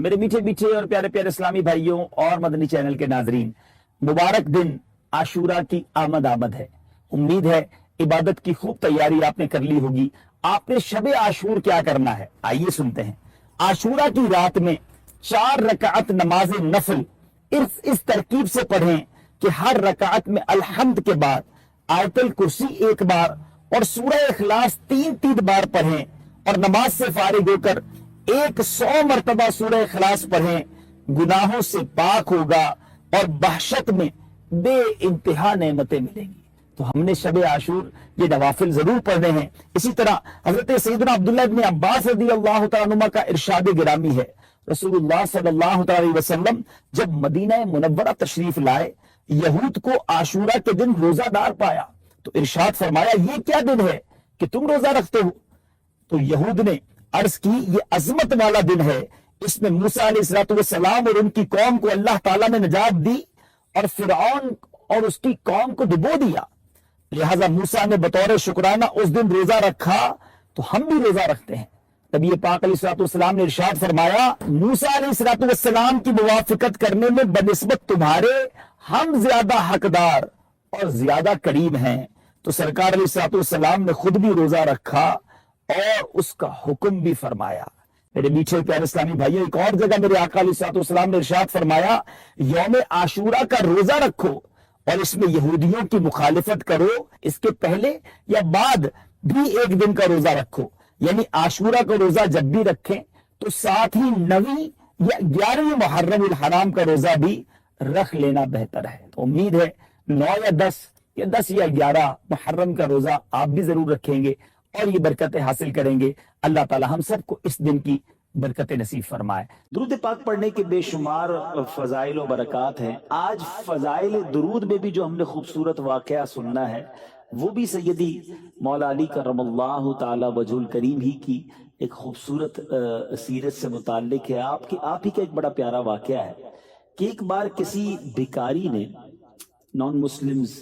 میرے میٹھے میٹھے اور پیارے پیارے اسلامی بھائیوں اور مدنی چینل کے ناظرین، مبارک دن عاشورہ کی آمد ہے۔ امید ہے عبادت کی خوب تیاری آپ نے کر لی ہوگی۔ آپ نے شب عاشور کیا کرنا ہے، آئیے سنتے ہیں۔ عاشورہ کی رات میں 4 رکعت نماز نفل اس ترکیب سے پڑھیں کہ ہر رکعت میں الحمد کے بعد آیت الکرسی 1 بار اور سورہ اخلاص 3 بار پڑھیں، اور نماز سے فارغ ہو کر 100 مرتبہ سورہ اخلاص پڑھیں۔ گناہوں سے پاک ہوگا اور بحشت میں بے انتہا نعمتیں ملیں گی۔ تو ہم نے شب عاشور یہ نوافل ضرور پڑھنے ہیں۔ اسی طرح حضرت سیدنا عبداللہ ابن عباس رضی اللہ تعالیٰ عنہ کا ارشاد گرامی ہے، رسول اللہ صلی اللہ علیہ وسلم جب مدینہ منورہ تشریف لائے، یہود کو عاشورہ کے دن روزہ دار پایا تو ارشاد فرمایا، یہ کیا دن ہے کہ تم روزہ رکھتے ہو؟ تو یہود نے عرض کی، یہ عظمت والا دن ہے، اس میں موسیٰ علیہ السلام اور ان کی قوم کو اللہ تعالیٰ نے نجات دی اور فرعون اور اس کی قوم کو ڈبو دیا، لہٰذا موسیٰ نے بطور شکرانہ اس دن روزہ رکھا تو ہم بھی روزہ رکھتے ہیں۔ نبی پاک علیہ السلام نے ارشاد فرمایا، موسیٰ علیہ السلام کی موافقت کرنے میں بنسبت تمہارے ہم زیادہ حقدار اور زیادہ قریب ہیں۔ تو سرکار علیہ السلام نے خود بھی روزہ رکھا اور اس کا حکم بھی فرمایا۔ میرے میٹھے پیارے اسلامی بھائیوں، ایک اور جگہ میرے آقا علیہ السلام نے ارشاد فرمایا، یوم عاشورہ کا روزہ رکھو اور اس میں یہودیوں کی مخالفت کرو، اس کے پہلے یا بعد بھی 1 دن کا روزہ رکھو، یعنی عاشورہ کا روزہ جب بھی رکھیں تو ساتھ ہی 9 یا 11 محرم الحرام کا روزہ بھی رکھ لینا بہتر ہے۔ تو امید ہے 9 یا 10 یا 11 محرم کا روزہ آپ بھی ضرور رکھیں گے اور یہ برکتیں حاصل کریں گے۔ اللہ تعالی ہم سب کو اس دن کی برکتیں نصیب فرمائے۔ درود پاک پڑھنے کے بے شمار فضائل و برکات ہیں۔ آج فضائل درود میں بھی جو ہم نے خوبصورت واقعہ سننا ہے، وہ بھی سیدی مولا علی کرم اللہ تعالی وجہ الکریم ہی کی ایک خوبصورت سیرت سے متعلق ہے۔ آپ ہی کا ایک بڑا پیارا واقعہ ہے کہ ایک بار کسی بھکاری نے، نان مسلمز،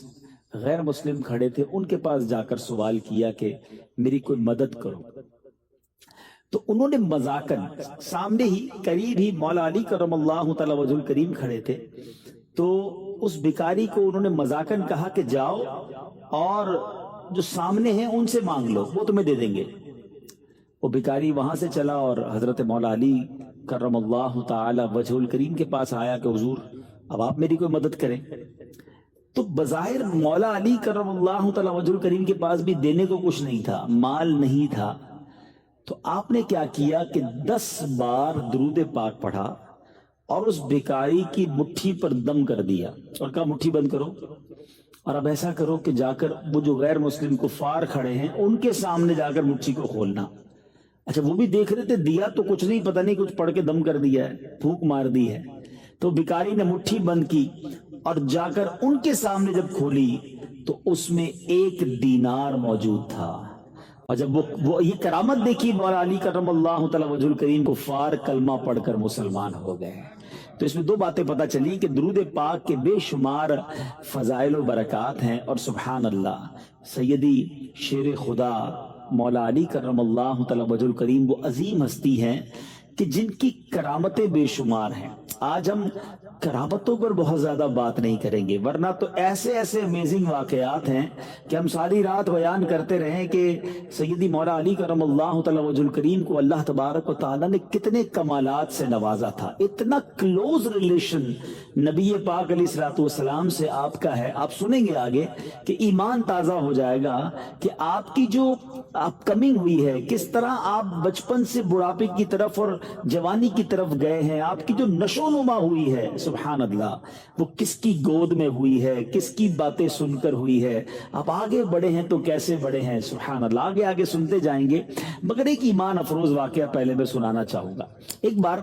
غیر مسلم کھڑے تھے، ان کے پاس جا کر سوال کیا کہ میری کوئی مدد کرو۔ تو انہوں نے مذاقاً، سامنے ہی قریب ہی مولا علی کرم اللہ تعالی وجہ الکریم کھڑے تھے، تو اس بھکاری کو انہوں نے مذاقاً کہا کہ جاؤ اور جو سامنے ہیں ان سے مانگ لو، وہ تمہیں دے دیں گے۔ وہ بھکاری وہاں سے چلا اور حضرت مولا علی کرم اللہ تعالی وجہ الکریم کے پاس آیا کہ حضور اب آپ میری کوئی مدد کریں۔ تو بظاہر مولا علی کرم اللہ تعالی وجہ الکریم کے پاس بھی دینے کو کچھ نہیں تھا، مال نہیں تھا۔ تو آپ نے کیا کیا کہ 10 بار درود پاک پڑھا اور اس بھکاری کی مٹھی پر دم کر دیا اور کہا مٹھی بند کرو، اور اب ایسا کرو کہ جا کر وہ جو غیر مسلم کفار کھڑے ہیں ان کے سامنے جا کر مٹھی کو کھولنا۔ اچھا، وہ بھی دیکھ رہے تھے، دیا تو کچھ نہیں، پتہ نہیں کچھ پڑھ کے دم کر دیا ہے، پھونک مار دی ہے۔ تو بھکاری نے مٹھی بند کی اور جا کر ان کے سامنے جب کھولی تو اس میں 1 دینار موجود تھا۔ اور جب وہ یہ کرامت دیکھی مولا علی کرم اللہ تعالی وجہ الکریم، کفار کلمہ پڑھ کر مسلمان ہو گئے۔ تو اس میں 2 باتیں پتہ چلی کہ درود پاک کے بے شمار فضائل و برکات ہیں، اور سبحان اللہ، سیدی شیر خدا مولا علی کرم اللہ تعالی وجہ الکریم وہ عظیم ہستی ہیں کہ جن کی کرامتیں بے شمار ہیں۔ آج ہم کرامتوں پر بہت زیادہ بات نہیں کریں گے، ورنہ تو ایسے امیزنگ واقعات ہیں کہ ہم ساری رات بیان کرتے رہیں کہ سیدی مولا علی کرم اللہ تعالی وجہ الکریم کو اللہ تبارک و تعالیٰ نے کتنے کمالات سے نوازا تھا۔ اتنا کلوز ریلیشن نبی پاک علیہ السلام سے آپ کا ہے، آپ سنیں گے آگے کہ ایمان تازہ ہو جائے گا کہ آپ کی جو اپ کمنگ ہوئی ہے، کس طرح آپ بچپن سے بڑھاپے کی طرف اور جوانی کی طرف گئے ہیں، آپ کی جو نشو نما ہوئی ہے، سبحان اللہ، وہ کس کی گود میں ہوئی ہے، کس کی باتیں سن کر ہوئی ہے، آپ آگے بڑھے ہیں تو کیسے بڑھے ہیں، سبحان اللہ، آگے سنتے جائیں گے۔ مگر ایک ایمان افروز واقعہ پہلے میں سنانا چاہوں گا۔ ایک بار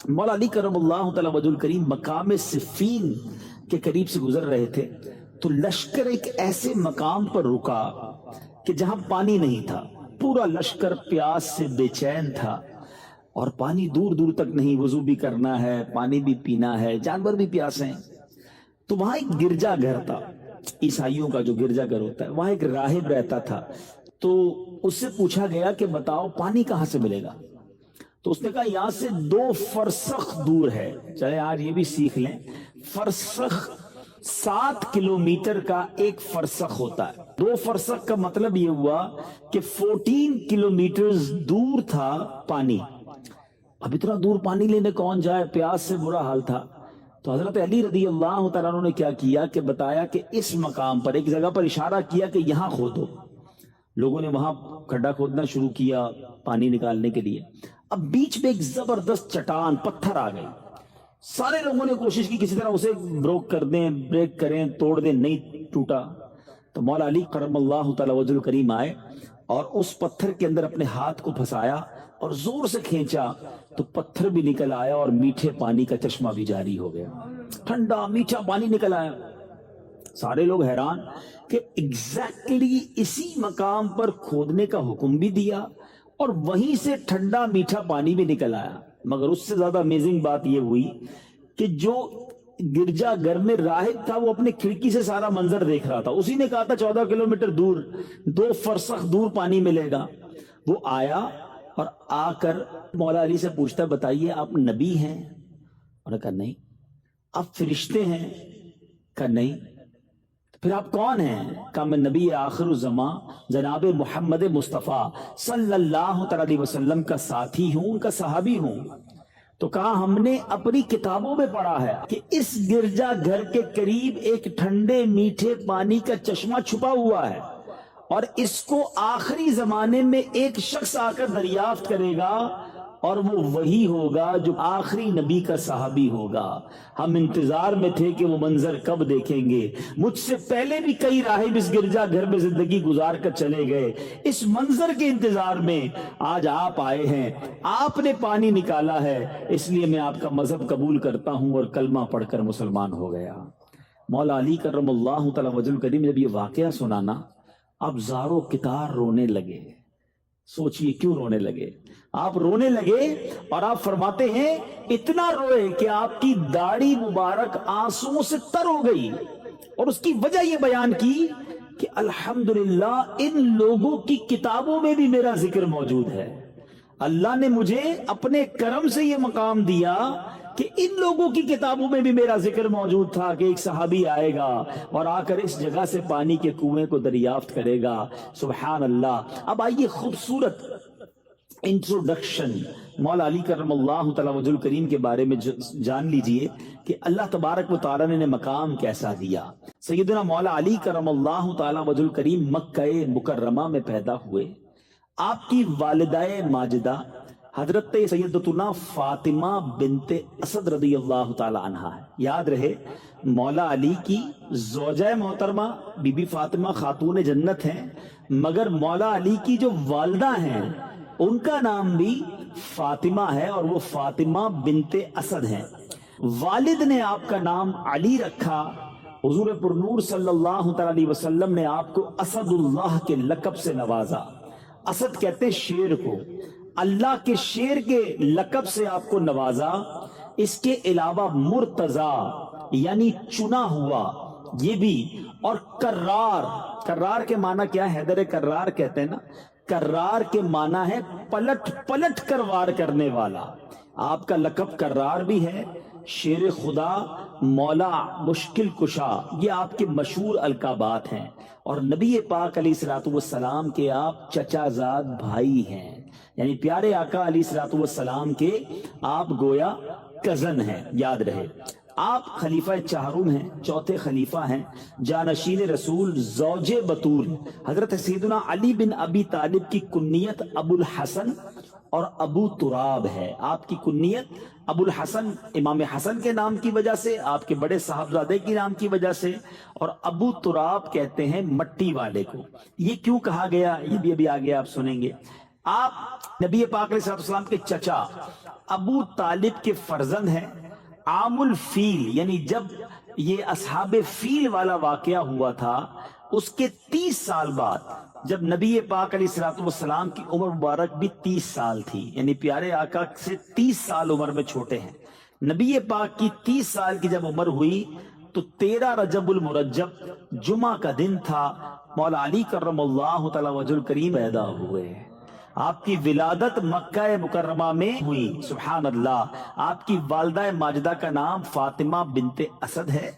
مولا علی کرم اللہ تعالی وجہ الکریم مقام صفین کے قریب سے گزر رہے تھے تو لشکر ایک ایسے مقام پر رکا کہ جہاں پانی نہیں تھا، پورا لشکر پیاس سے بے چین تھا، اور پانی دور دور تک نہیں، وضو بھی کرنا ہے، پانی بھی پینا ہے، جانور بھی پیاسے ہیں۔ تو وہاں ایک گرجا گھر تھا، عیسائیوں کا جو گرجا گھر ہوتا ہے، وہاں ایک راہب رہتا تھا۔ تو اس سے پوچھا گیا کہ بتاؤ پانی کہاں سے ملے گا؟ تو اس نے کہا یہاں سے 2 فرسخ دور ہے. چلے آج یہ بھی سیکھ لیں, فرسخ 7 کلومیٹر کا ایک فرسخ ہوتا ہے. 2 فرسخ کا مطلب یہ ہوا کہ 14 کلومیٹر دور تھا پانی. اب اتنا دور پانی لینے کون جائے, پیاس سے برا حال تھا. تو حضرت علی رضی اللہ تعالیٰ عنہ نے کیا کیا کہ بتایا کہ اس مقام پر ایک جگہ پر اشارہ کیا کہ یہاں کھودو. لوگوں نے وہاں کھڈا کھودنا شروع کیا پانی نکالنے کے لیے. اب بیچ میں ایک زبردست چٹان پتھر آ گئی. سارے لوگوں نے کوشش کی کسی طرح اسے بروک کر دیں, بریک کریں, توڑ دیں, نہیں ٹوٹا. تو مولا علی کرم اللہ تعالی وجہ الکریم آئے اور اس پتھر کے اندر اپنے ہاتھ کو پھنسایا اور زور سے کھینچا تو پتھر بھی نکل آیا اور میٹھے پانی کا چشمہ بھی جاری ہو گیا. ٹھنڈا میٹھا پانی نکل آیا. سارے لوگ حیران کہ ایگزیکٹلی اسی مقام پر کھودنے کا حکم بھی دیا اور وہیں سے ٹھنڈا میٹھا پانی بھی نکل آیا. مگر اس سے زیادہ امیزنگ بات یہ ہوئی کہ جو گرجا گھر میں راہب تھا وہ اپنے کھڑکی سے سارا منظر دیکھ رہا تھا. اسی نے کہا تھا 14 کلومیٹر دور 2 فرسخ دور پانی ملے گا. وہ آیا اور آ کر مولا علی سے پوچھتا ہے بتائیے آپ نبی ہیں؟ انہوں نے کہا نہیں. آپ فرشتے ہیں؟ کہا نہیں. پھر آپ کون ہیں؟ کہا میں نبی آخر الزماں جناب محمد مصطفیٰ صلی اللہ علیہ وسلم کا ساتھی ہوں, ان کا صحابی ہوں. تو کہا ہم نے اپنی کتابوں میں پڑھا ہے کہ اس گرجا گھر کے قریب ایک ٹھنڈے میٹھے پانی کا چشمہ چھپا ہوا ہے اور اس کو آخری زمانے میں ایک شخص آ کر دریافت کرے گا اور وہ وہی ہوگا جو آخری نبی کا صحابی ہوگا. ہم انتظار میں تھے کہ وہ منظر کب دیکھیں گے. مجھ سے پہلے بھی کئی راہب اس گرجا گھر میں زندگی گزار کر چلے گئے. اس منظر کے انتظار میں آج آپ آئے ہیں, آپ نے پانی نکالا ہے, اس لیے میں آپ کا مذہب قبول کرتا ہوں اور کلمہ پڑھ کر مسلمان ہو گیا. مولا علی کرم اللہ تعالی وجہ الکریم جب یہ واقعہ سنانا, اب زارو کتار رونے لگے. سوچئے کیوں رونے لگے؟ آپ رونے لگے اور آپ فرماتے ہیں اتنا روئے کہ آپ کی داڑھی مبارک آنسوؤں سے تر ہو گئی. اور اس کی وجہ یہ بیان کی کہ الحمدللہ ان لوگوں کی کتابوں میں بھی میرا ذکر موجود ہے. اللہ نے مجھے اپنے کرم سے یہ مقام دیا کہ ان لوگوں کی کتابوں میں بھی میرا ذکر موجود تھا کہ ایک صحابی آئے گا اور آ کر اس جگہ سے پانی کے کنویں کو دریافت کرے گا. سبحان اللہ. اب آئیے خوبصورت انٹروڈکشن مولا علی کرم اللہ تعالی وجہ الکریم کے بارے میں جان لیجئے کہ اللہ تبارک و تعالی نے مقام کیسا دیا. سیدنا مولا علی کرم اللہ تعالی وجہ الکریم مکہ مکرمہ میں پیدا ہوئے. آپ کی والدہ ماجدہ حضرت سیدتنا فاطمہ بنت اسد رضی اللہ تعالی عنہا ہے. یاد رہے مولا علی کی زوجہ محترمہ بی بی فاطمہ خاتون جنت ہیں, مگر مولا علی کی جو والدہ ہیں ان کا نام بھی فاطمہ ہے اور وہ فاطمہ بنت اسد ہیں. والد نے آپ کا نام علی رکھا. حضور پر نور صلی اللہ علیہ وسلم نے آپ کو اسد اللہ کے لقب سے نوازا. اسد کہتے ہیں شیر کو, اللہ کے شیر کے لقب سے آپ کو نوازا. اس کے علاوہ مرتضی یعنی چنا ہوا یہ بھی, اور کرار. کرار کے معنی کیا ہے؟ حیدر کرار کہتے ہیں نا. کرار کے معنی ہے پلٹ پلٹ کر وار کرنے والا. آپ کا لقب کرار بھی ہے. شیر خدا, مولا مشکل کشا, یہ آپ کے مشہور القابات ہیں. اور نبی پاک علیہ الصلوۃ والسلام کے آپ چچا زاد بھائی ہیں, یعنی پیارے آقا علیہ الصلوۃ والسلام کے آپ گویا کزن ہیں. یاد رہے آپ خلیفہ چہارم ہیں, چوتھے خلیفہ ہیں, جانشین رسول, زوج بطول. حضرت سیدنا علی بن ابی طالب کی کنیت ابو الحسن اور ابو تراب ہے. آپ کی کنیت ابو الحسن امام حسن کے نام کی وجہ سے, آپ کے بڑے صاحبزادے کے نام کی وجہ سے, اور ابو تراب کہتے ہیں مٹی والے کو. یہ کیوں کہا گیا یہ بھی ابھی آگے آپ سنیں گے. آپ نبی پاک علیہ السلام کے چچا ابو طالب کے فرزند ہیں. عام الفیل یعنی جب یہ اصحاب فیل والا واقعہ ہوا تھا اس کے 30 سال بعد, جب نبی پاک علیہ الصلوۃ والسلام کی عمر مبارک بھی 30 سال تھی, یعنی پیارے آقا سے 30 سال عمر میں چھوٹے ہیں. نبی پاک کی 30 سال کی جب عمر ہوئی تو 13 رجب المرجب جمعہ کا دن تھا. مولا علی کرم اللہ تعالی وجہ الکریم پیدا ہوئے. آپ کی ولادت مکہ مکرمہ میں ہوئی، سبحان اللہ۔ آپ کی والدہ ماجدہ کا نام فاطمہ بنت اسد ہے۔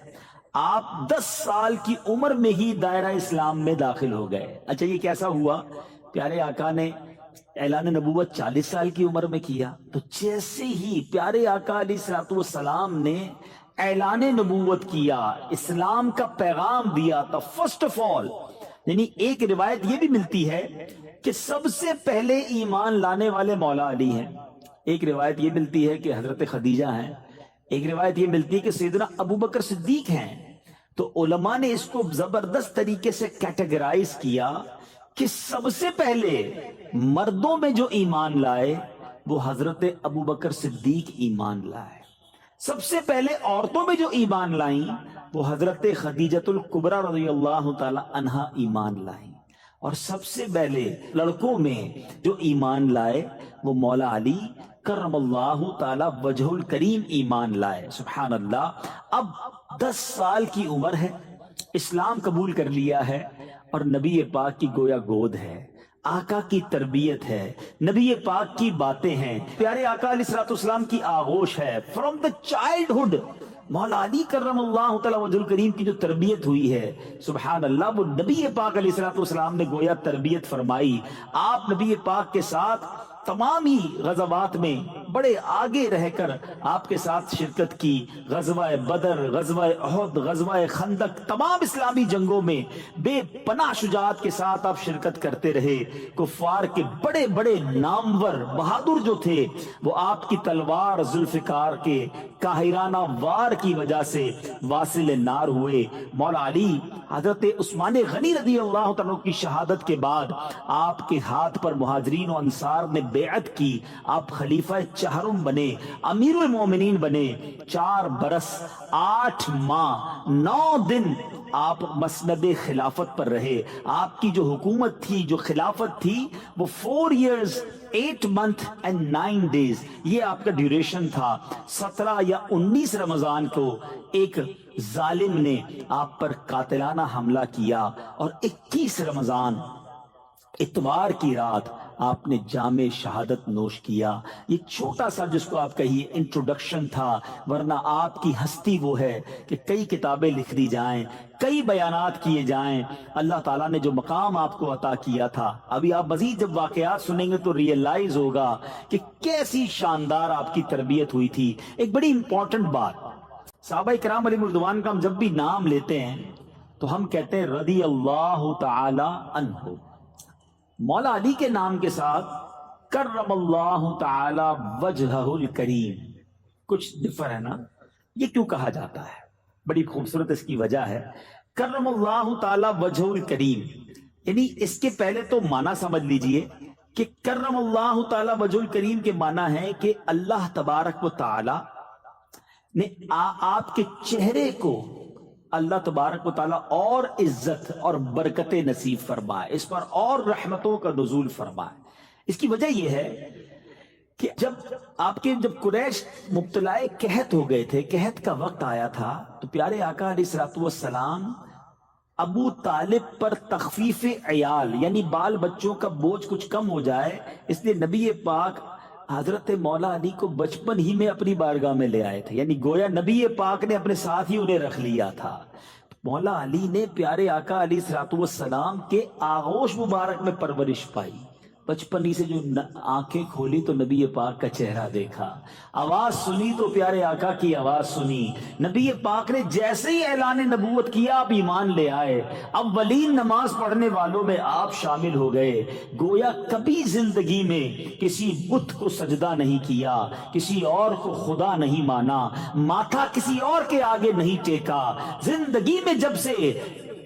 آپ 10 سال کی عمر میں ہی دائرہ اسلام میں داخل ہو گئے۔ اچھا یہ کیسا ہوا؟ پیارے آقا نے اعلان نبوت 40 سال کی عمر میں کیا، تو جیسے ہی پیارے آقا علیہ الصلوۃ والسلام نے اعلان نبوت کیا، اسلام کا پیغام دیا، تو فرسٹ آف آل، یعنی ایک روایت یہ بھی ملتی ہے کہ سب سے پہلے ایمان لانے والے مولا علی ہیں، ایک روایت یہ ملتی ہے کہ حضرت خدیجہ ہیں، ایک روایت یہ ملتی ہے کہ سیدنا ابو بکر صدیق ہیں۔ تو علماء نے اس کو زبردست طریقے سے کیٹیگرائز کیا کہ سب سے پہلے مردوں میں جو ایمان لائے وہ حضرت ابو بکر صدیق ایمان لائے، سب سے پہلے عورتوں میں جو ایمان لائیں وہ حضرت خدیجۃ الکبریٰ رضی اللہ تعالی عنہا ایمان لائیں، اور سب سے پہلے لڑکوں میں جو ایمان لائے وہ مولا علی کرم اللہ تعالی وجہ الکریم ایمان لائے، سبحان اللہ۔ اب 10 سال کی عمر ہے، اسلام قبول کر لیا ہے، اور نبی پاک کی گویا گود ہے، آقا کی تربیت ہے، نبی پاک کی باتیں ہیں، پیارے آقا علیہ الصلوۃ والسلام کی آغوش ہے، فرام دا چائلڈہڈ مولا علی کرم اللہ تعالی وجہ الکریم کی جو تربیت ہوئی ہے، سبحان اللہ، وہ نبی پاک علیہ الصلوۃ والسلام نے گویا تربیت فرمائی۔ آپ نبی پاک کے ساتھ تمام ہی غزوات میں بڑے آگے رہ کر آپ کے ساتھ شرکت کی، غزوہ بدر، غزوہ احد، غزوہ خندق، تمام اسلامی جنگوں میں بے پناہ شجاعت کے ساتھ آپ شرکت کرتے رہے۔ کفار کے بڑے بڑے نامور بہادر جو تھے وہ آپ کی تلوار ذوالفقار کے قاہرانہ وار کی وجہ سے واصل نار ہوئے۔ مولا علی حضرت عثمان غنی رضی اللہ تعالیٰ کی شہادت کے بعد آپ کے ہاتھ پر مہاجرین و انصار نے بیعت کی، آپ خلیفہ چہرم بنے، امیر المومنین بنے۔ 4 برس 8 ماہ 9 دن آپ مسند خلافت پر رہے۔ آپ کی جو حکومت تھی، جو خلافت تھی، وہ 4 years 8 months and 9 days، یہ آپ کا ڈیوریشن تھا۔ 17 یا 19 رمضان کو ایک ظالم نے آپ پر قاتلانہ حملہ کیا، اور 21 رمضان اتوار کی رات آپ نے جام شہادت نوش کیا۔ یہ چھوٹا سا جس کو آپ کہیے انٹروڈکشن تھا، ورنہ آپ کی ہستی وہ ہے کہ کئی کتابیں لکھ دی جائیں، کئی بیانات کیے جائیں۔ اللہ تعالیٰ نے جو مقام آپ کو عطا کیا تھا، ابھی آپ مزید جب واقعات سنیں گے تو ریئلائز ہوگا کہ کیسی شاندار آپ کی تربیت ہوئی تھی۔ ایک بڑی امپورٹنٹ بات، صحابہ کرام علیہ رضوان کا ہم جب بھی نام لیتے ہیں تو ہم کہتے ہیں رضی اللہ تعالی عنہ۔ مولا علی کے نام کے ساتھ کرم اللہ تعالی وجہہ الکریم کچھ ڈفر ہے نا، یہ کیوں کہا جاتا ہے؟ بڑی خوبصورت اس کی وجہ ہے، کرم اللہ تعالی وجہہ الکریم، یعنی اس کے پہلے تو معنی سمجھ لیجئے کہ کرم اللہ تعالی وجہہ الکریم کے معنی ہے کہ اللہ تبارک و تعالی نے آپ کے چہرے کو اللہ تبارک و تعالیٰ اور عزت اور برکت نصیب فرمائے، اس پر اور رحمتوں کا نزول فرمائے۔ اس کی وجہ یہ ہے کہ جب قریش مبتلا قحط ہو گئے تھے، قحط کا وقت آیا تھا، تو پیارے آقا علیہ الصلوۃ والسلام ابو طالب پر تخفیف عیال یعنی بال بچوں کا بوجھ کچھ کم ہو جائے، اس لیے نبی پاک حضرت مولا علی کو بچپن ہی میں اپنی بارگاہ میں لے آئے تھے، یعنی گویا نبی پاک نے اپنے ساتھ ہی انہیں رکھ لیا تھا۔ مولا علی نے پیارے آقا علیہ الصلوۃ والسلام کے آغوش مبارک میں پرورش پائی، بچپن ہی سے جو آنکھیں کھولی تو نبی پاک کا چہرہ دیکھا، آواز سنی تو پیارے آقا کی آواز سنی، نبی پاک نے جیسے ہی اعلان نبوت کیا آپ ایمان لے آئے، اولین نماز پڑھنے والوں میں آپ شامل ہو گئے۔ گویا کبھی زندگی میں کسی بت کو سجدہ نہیں کیا، کسی اور کو خدا نہیں مانا، ماتھا کسی اور کے آگے نہیں ٹیکا، زندگی میں جب سے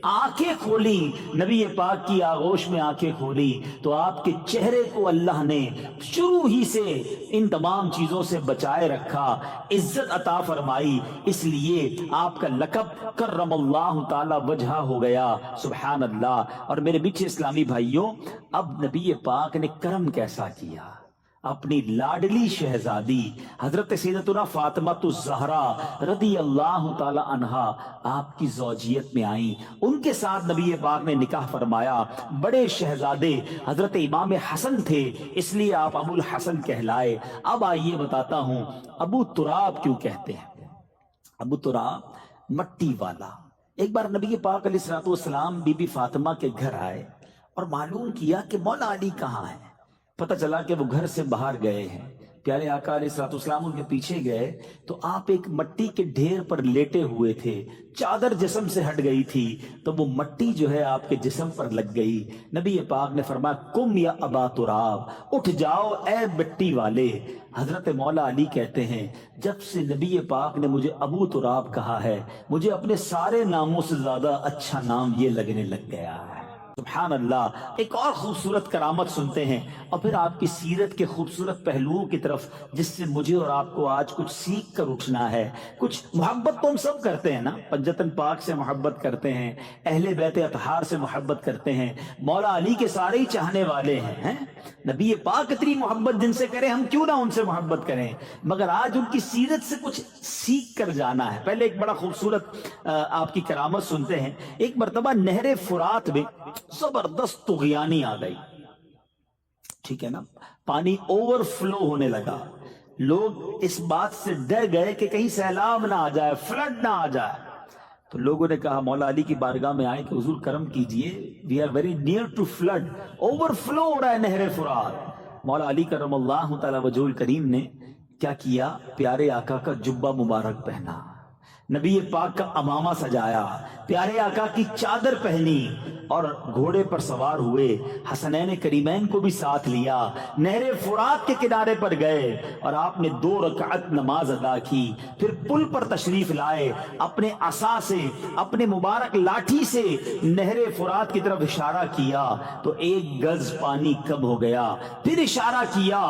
آنکھیں کھولی، نبی پاک کی آغوش میں آنکھیں کھولی، تو آپ کے چہرے کو اللہ نے شروع ہی سے ان تمام چیزوں سے بچائے رکھا، عزت عطا فرمائی، اس لیے آپ کا لقب کرم اللہ تعالی وجہہ ہو گیا، سبحان اللہ۔ اور میرے میٹھے اسلامی بھائیوں، اب نبی پاک نے کرم کیسا کیا؟ اپنی لاڈلی شہزادی حضرت سیدتنا فاطمہ الزہرا رضی اللہ تعالی عنہا آپ کی زوجیت میں آئیں، ان کے ساتھ نبی پاک نے نکاح فرمایا۔ بڑے شہزادے حضرت امام حسن تھے، اس لیے آپ ابو الحسن کہلائے۔ اب آئیے بتاتا ہوں ابو تراب کیوں کہتے ہیں۔ ابو تراب مٹی والا۔ ایک بار نبی پاک علیہ الصلوۃ والسلام بی بی فاطمہ کے گھر آئے اور معلوم کیا کہ مولا علی کہاں ہے۔ پتہ چلا کہ وہ گھر سے باہر گئے ہیں۔ پیارے آقا علیہ الصلوۃ والسلام ان کے پیچھے گئے تو آپ ایک مٹی کے ڈھیر پر لیٹے ہوئے تھے، چادر جسم سے ہٹ گئی تھی تو وہ مٹی جو ہے آپ کے جسم پر لگ گئی۔ نبی پاک نے فرمایا قم یا ابا تراب، اٹھ جاؤ اے مٹی والے۔ حضرت مولا علی کہتے ہیں جب سے نبی پاک نے مجھے ابو تراب کہا ہے، مجھے اپنے سارے ناموں سے زیادہ اچھا نام یہ لگنے لگ گیا ہے۔ سبحان اللہ۔ ایک اور خوبصورت کرامت سنتے ہیں اور پھر آپ کی سیرت کے خوبصورت پہلوؤں کی طرف، جس سے مجھے اور آپ کو آج کچھ سیکھ کر اٹھنا ہے۔ کچھ محبت تو ہم سب کرتے ہیں نا، پنجتن پاک سے محبت کرتے ہیں، اہل بیت اطہار سے محبت کرتے ہیں، مولا علی کے سارے ہی چاہنے والے ہیں۔ نبی پاک اتنی محبت جن سے کریں، ہم کیوں نہ ان سے محبت کریں، مگر آج ان کی سیرت سے کچھ سیکھ کر جانا ہے۔ پہلے ایک بڑا خوبصورت آپ کی کرامت سنتے ہیں۔ ایک مرتبہ نہر فرات میں زبردست طغیانی آ گئی، ٹھیک ہے نا، پانی اوور فلو ہونے لگا۔ لوگ اس بات سے ڈر گئے کہ کہیں سیلاب نہ آ جائے، فلڈ نہ آ جائے، تو لوگوں نے کہا مولا علی کی بارگاہ میں آئے کہ حضور کرم کیجئے، we are very near to flood, overflow ہو رہا ہے نہر فرات۔ مولا علی کرم اللہ تعالی وجہ الکریم نے کیا کیا، پیارے آقا کا جبہ مبارک پہنا، نبی پاک کا امامہ سجایا، پیارے آقا کی چادر پہنی اور گھوڑے پر سوار ہوئے، حسنین کریمین کو بھی ساتھ لیا، نہر فرات کے کنارے پر گئے اور آپ نے 2 رکعت نماز ادا کی۔ پھر پل پر تشریف لائے، اپنے عصا سے، اپنے مبارک لاٹھی سے نہر فرات کی طرف اشارہ کیا تو 1 گز پانی کم ہو گیا، پھر اشارہ کیا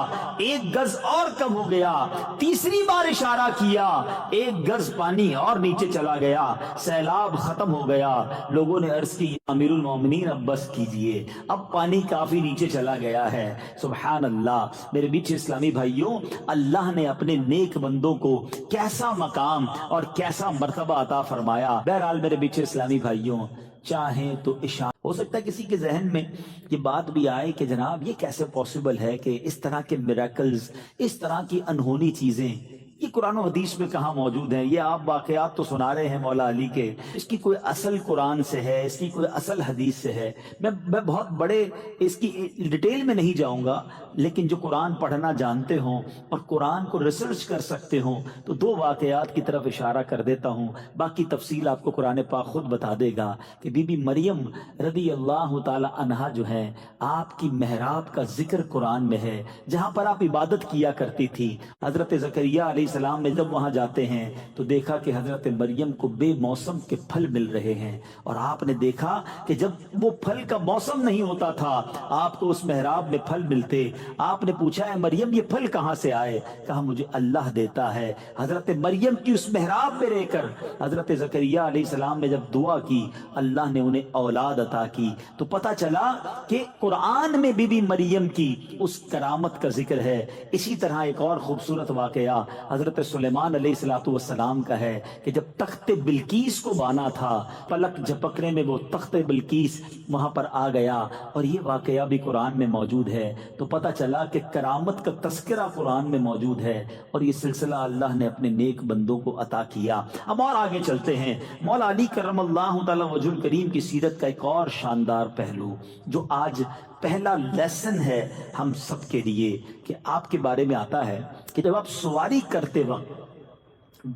1 گز اور کم ہو گیا، تیسری بار اشارہ کیا 1 گز پانی اور نیچے چلا گیا، سیلاب ختم ہو گیا۔ لوگوں نے عرض کی امیر المومنین اب بس کیجئے، اب پانی کافی نیچے چلا گیا ہے۔ سبحان اللہ۔ میرے بیچ اسلامی بھائیوں، اللہ نے اپنے نیک بندوں کو کیسا مقام اور کیسا مرتبہ عطا فرمایا۔ بہرحال میرے بیچ اسلامی بھائیوں، چاہیں تو اشارہ، ہو سکتا ہے کسی کے ذہن میں یہ بات بھی آئے کہ جناب یہ کیسے پاسبل ہے کہ اس طرح کے میریکلز، اس طرح کی انہونی چیزیں یہ قرآن و حدیث میں کہاں موجود ہیں؟ یہ آپ واقعات تو سنا رہے ہیں مولا علی کے، اس کی کوئی اصل قرآن سے ہے، اس کی کوئی اصل حدیث سے ہے؟ میں بہت بڑے اس کی ڈیٹیل میں نہیں جاؤں گا، لیکن جو قرآن پڑھنا جانتے ہوں اور قرآن کو ریسرچ کر سکتے ہوں تو 2 واقعات کی طرف اشارہ کر دیتا ہوں، باقی تفصیل آپ کو قرآن پاک خود بتا دے گا کہ بی بی مریم رضی اللہ تعالی عنہا جو ہے، آپ کی محراب کا ذکر قرآن میں ہے، جہاں پر آپ عبادت کیا کرتی تھی۔ حضرت زکریہ علیہ السلام نے جب وہاں جاتے ہیں تو دیکھا کہ حضرت مریم کو بے موسم کے پھل مل رہے ہیں، اور آپ نے دیکھا کہ جب وہ پھل کا موسم نہیں ہوتا تھا آپ کو اس محراب میں پھل ملتے۔ آپ نے پوچھا ہے مریم یہ پھل کہاں سے آئے؟ کہا مجھے اللہ دیتا ہے۔ حضرت مریم کی اس محراب میں رہ کر حضرت زکریہ علیہ السلام نے جب دعا کی، اللہ نے انہیں اولاد عطا کی۔ تو پتہ چلا کہ قرآن میں بی بی مریم کی اس کرامت کا ذکر ہے۔ اسی طرح ایک اور خوبصورت واقعہ حضرت سلیمان علیہ السلام کا ہے کہ جب تخت بلقیس کو بانا تھا، پلک جھپکنے میں وہ تخت بلقیس وہاں پر آ گیا، اور یہ واقعہ بھی قرآن میں موجود ہے۔ تو پتہ چلا کہ کرامت کا تذکرہ قرآن میں موجود ہے، اور یہ سلسلہ اللہ نے اپنے نیک بندوں کو عطا کیا۔ اب اور آگے چلتے ہیں، مولا علی کرم اللہ تعالی وجہ الکریم کی سیرت کا ایک اور شاندار پہلو جو آج پہلا لیسن ہے ہم سب کے لیے، کہ آپ کے بارے میں آتا ہے کہ جب آپ سواری کرتے وقت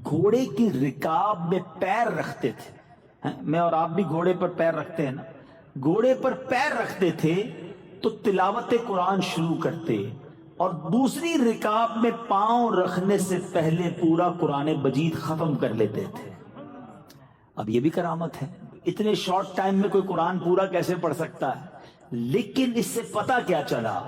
گھوڑے کی رکاب میں پیر رکھتے تھے، میں اور آپ بھی گھوڑے پر پیر رکھتے ہیں نا، گھوڑے پر پیر رکھتے تھے تو تلاوت قرآن شروع کرتے، اور دوسری رکاب میں پاؤں رکھنے سے پہلے پورا قرآن مجید ختم کر لیتے تھے۔ اب یہ بھی کرامت ہے، اتنے شارٹ ٹائم میں کوئی قرآن پورا کیسے پڑھ سکتا ہے؟ لیکن اس سے پتہ کیا چلا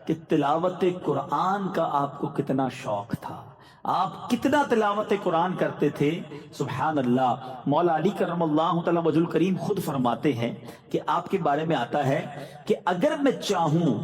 کہ تلاوت قرآن کا آپ کو کتنا شوق تھا، آپ کتنا تلاوت قرآن کرتے تھے۔ سبحان اللہ۔ مولا علی کرم اللہ تعالی وجہ الکریم خود فرماتے ہیں کہ آپ کے بارے میں آتا ہے کہ اگر میں چاہوں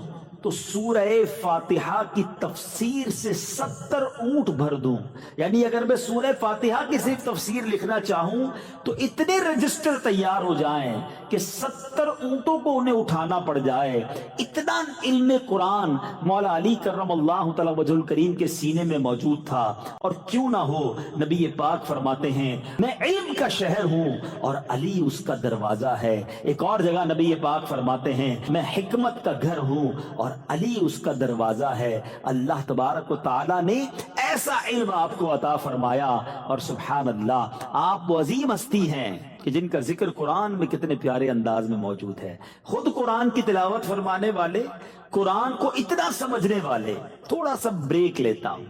تو سورہ فاتحہ کی تفسیر سے 70 اونٹ بھر دوں. یعنی اگر میں سورہ فاتحہ کی صرف تفسیر لکھنا چاہوں تو اتنے رجسٹر تیار ہو جائیں کہ 70 اونٹوں کو انہیں اٹھانا پڑ جائے. اتنا علم قرآن مولا علی کرم اللہ تعالی وجہ الکریم کے سینے میں موجود تھا. اور کیوں نہ ہو، نبی پاک فرماتے ہیں میں علم کا شہر ہوں اور علی اس کا دروازہ ہے. ایک اور جگہ نبی پاک فرماتے ہیں میں حکمت کا گھر ہوں اور علی اس کا دروازہ ہے. اللہ تبارک و تعالی نے ایسا علم آپ کو عطا فرمایا. اور سبحان اللہ، آپ وہ عظیم ہستی ہیں کہ جن کا ذکر قرآن میں کتنے پیارے انداز میں موجود ہے. خود قرآن کی تلاوت فرمانے والے، قرآن کو اتنا سمجھنے والے. تھوڑا سا بریک لیتا ہوں.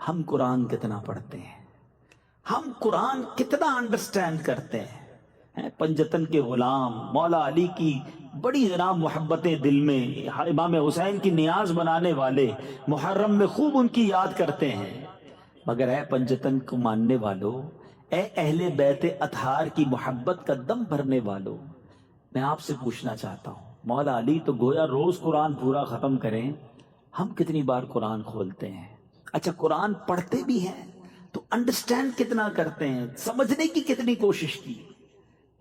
ہم قرآن کتنا پڑھتے ہیں، ہم قرآن کتنا انڈرسٹینڈ کرتے ہیں. پنجتن کے غلام مولا علی کی بڑی جناب محبتیں دل میں، امام حسین کی نیاز بنانے والے محرم میں خوب ان کی یاد کرتے ہیں. مگر اے پنجتن کو ماننے والو، اے اہل بیت اطہار کی محبت کا دم بھرنے والو، میں آپ سے پوچھنا چاہتا ہوں، مولا علی تو گویا روز قرآن پورا ختم کریں، ہم کتنی بار قرآن کھولتے ہیں؟ اچھا قرآن پڑھتے بھی ہیں تو انڈرسٹینڈ کتنا کرتے ہیں، سمجھنے کی کتنی کوشش کی؟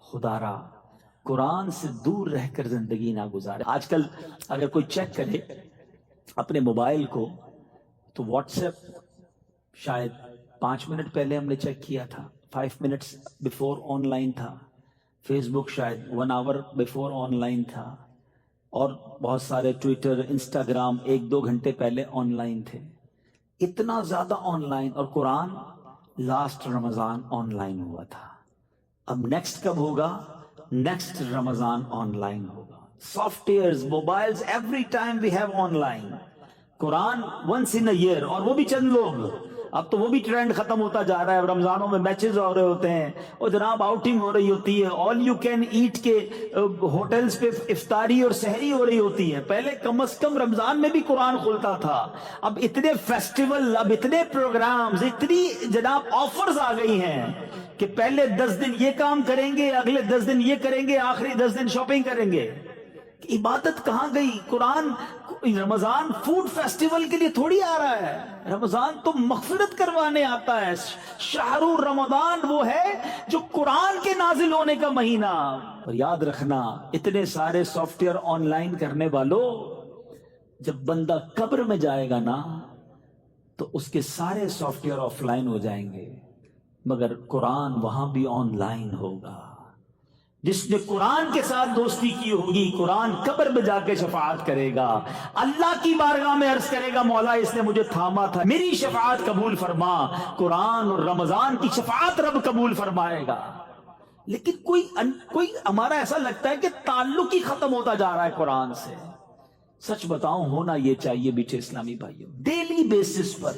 خدا را قرآن سے دور رہ کر زندگی نہ گزارے. آج کل اگر کوئی چیک کرے اپنے موبائل کو تو واٹس ایپ شاید 5 منٹ پہلے ہم نے چیک کیا تھا، 5 منٹس بیفور آن لائن تھا. فیس بک شاید 1 آور بیفور آن لائن تھا. اور بہت سارے ٹویٹر، انسٹاگرام 1-2 گھنٹے پہلے آن لائن تھے. اتنا زیادہ آن لائن. اور قرآن لاسٹ رمضان آن لائن ہوا تھا. اب نیکسٹ کب ہوگا؟ نیکسٹ رمضان آن لائن ہوگا. Softwares, mobiles, every time we have online. Quran once in a year, اور وہ بھی چند لوگ. اب تو وہ بھی ٹرینڈ ختم ہوتا جا رہا ہے. رمضانوں میں میچز ہو رہے ہوتے ہیں اور جناب آؤٹنگ ہو رہی ہوتی ہے. آل یو کین ایٹ کے ہوٹلز پہ افطاری اور سحری ہو رہی ہوتی ہے. پہلے کم از کم رمضان میں بھی قرآن کھلتا تھا. اب اتنے فیسٹیول، اب اتنے پروگرامز، اتنی جناب آفرز آ گئی ہیں کہ پہلے 10 دن یہ کام کریں گے، اگلے 10 دن یہ کریں گے، آخری 10 دن شاپنگ کریں گے. عبادت کہاں گئی؟ قرآن رمضان فوڈ فیسٹیول کے لیے تھوڑی آ رہا ہے. رمضان تو مغفرت کروانے آتا ہے. شہر رمضان وہ ہے جو قرآن کے نازل ہونے کا مہینہ. اور یاد رکھنا، اتنے سارے سافٹ ویئر آن لائن کرنے والوں، جب بندہ قبر میں جائے گا نا تو اس کے سارے سافٹ ویئر آف لائن ہو جائیں گے، مگر قرآن وہاں بھی آن لائن ہوگا. جس نے قرآن کے ساتھ دوستی کی ہوگی، قرآن قبر میں جا کے شفاعت کرے گا. اللہ کی بارگاہ میں عرض کرے گا مولا اس نے مجھے تھاما تھا، میری شفاعت قبول فرما. قرآن اور رمضان کی شفاعت رب قبول فرمائے گا. لیکن کوئی ہمارا ایسا لگتا ہے کہ تعلق ہی ختم ہوتا جا رہا ہے قرآن سے. سچ بتاؤں، ہونا یہ چاہیے بیٹے اسلامی بھائیوں، ڈیلی بیسس پر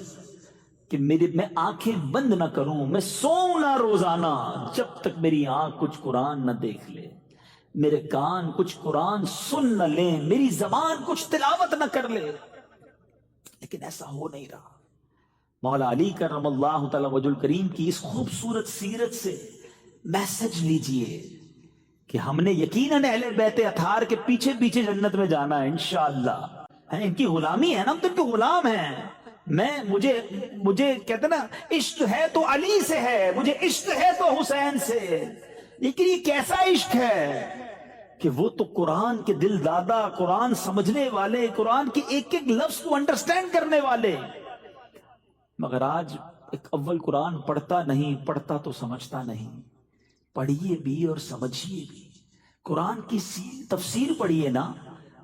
کہ میں آنکھیں بند نہ کروں، میں سوؤں نہ روزانہ جب تک میری آنکھ کچھ قرآن نہ دیکھ لے، میرے کان کچھ قرآن سن نہ لیں، میری زبان کچھ تلاوت نہ کر لے. لیکن ایسا ہو نہیں رہا. مولا علی کرم اللہ تعالی وجہ الکریم کی اس خوبصورت سیرت سے میسج لیجئے کہ ہم نے یقیناً اہل بیت اطہار کے پیچھے پیچھے جنت میں جانا ہے انشاءاللہ. ان کی غلامی ہے نا، ہم تو ان کے غلام ہیں. مجھے کہتے نا عشق ہے تو علی سے ہے، مجھے عشق ہے تو حسین سے. لیکن یہ کیسا عشق ہے کہ وہ تو قرآن کے دل دادا، قرآن سمجھنے والے، قرآن کے ایک ایک لفظ کو انڈرسٹینڈ کرنے والے. مگر آج ایک اول قرآن پڑھتا نہیں، پڑھتا تو سمجھتا نہیں. پڑھیے بھی اور سمجھیے بھی. قرآن کی تفسیر پڑھیے نا.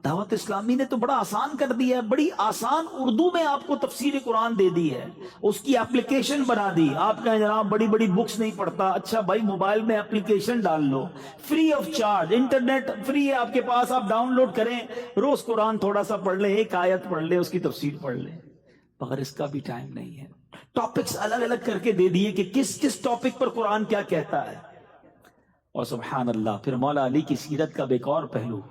دعوت اسلامی نے تو بڑا آسان کر دیا ہے، بڑی آسان اردو میں آپ کو تفسیر قرآن دے دی ہے، اس کی اپلیکیشن بنا دی. آپ کہیں جناب بڑی بڑی بکس نہیں پڑھتا، اچھا بھائی موبائل میں اپلیکیشن ڈال لو، free of charge, internet free ہے آپ کے پاس، آپ ڈاؤن لوڈ کریں، روز قرآن تھوڑا سا پڑھ لیں، ایک آیت پڑھ لیں، اس کی تفسیر پڑھ لیں. مگر اس کا بھی ٹائم نہیں ہے. ٹاپکس الگ الگ کر کے دے دیے کہ کس کس ٹاپک پر قرآن کیا کہتا ہے. اور سبحان اللہ، پھر مولا علی کی سیرت کا ایک اور پہلو،